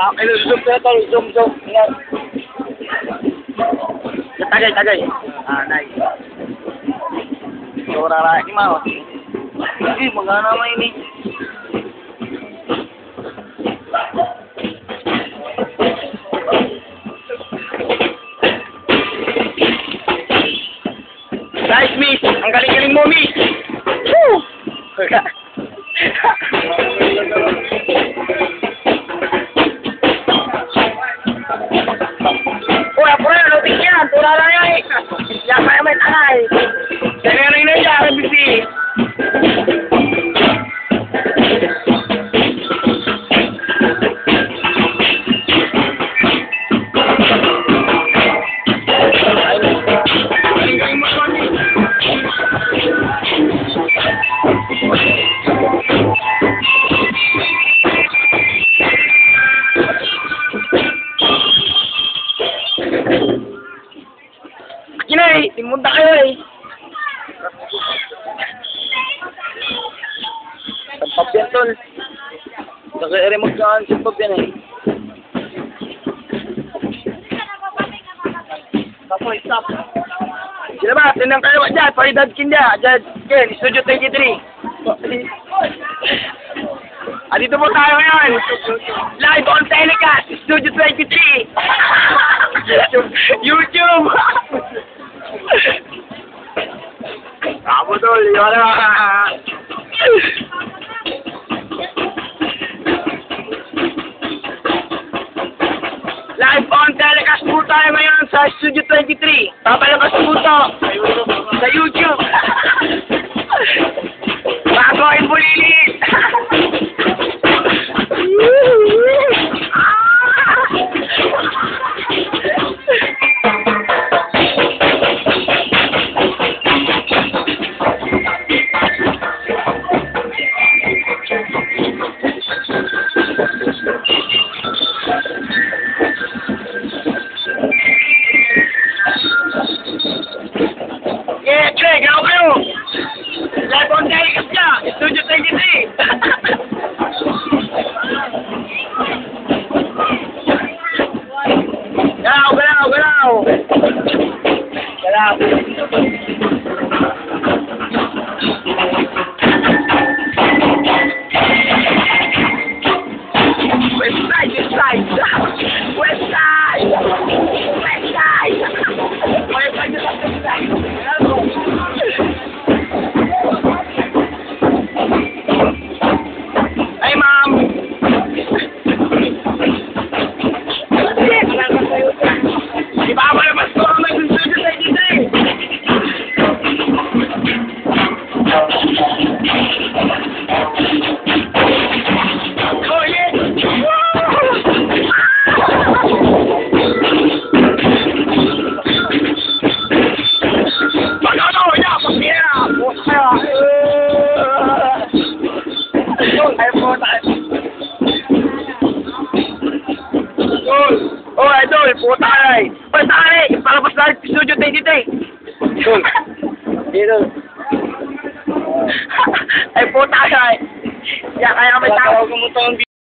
Zoom ko na to, zoom. Yan. Tagay. Nice. So, rarakin mo. Sige, magana naman ini. Nice, miss. Ang galing-galing mo, miss. Woo! Uy, apura, lutik yan. Tura lang yan eh. Yan kaya may tangay. Kaya rin na yan, RBC. Timunta kayo eh. Sampap yan tol. Naka-remote ka ang sampap yan eh. Stop. Sila ba? Tinang kayo ba dyan? Paridad kinda. Dyan. Ken, Studio 23. Dito po tayo ngayon. Live on telecast. Studio 23. YouTube. Kamu tol, yun na. Live on telecast po tayo ngayon sa Studio 23. Papalabas po to sa YouTube. Bago ay bulilit. Live on telecast niya, Studio 23. Galaw. West side. Ay, ma'am. Di ba malabas ko ang nagsusunod sa dito eh? Oh, yes! Pag-ano, ya, pag-pira! Ay, po tayo. Oh, idol, puta ay. Pantay, palabas na rin Studio 23. Dito. Ay, puta ay. Kaya may tao.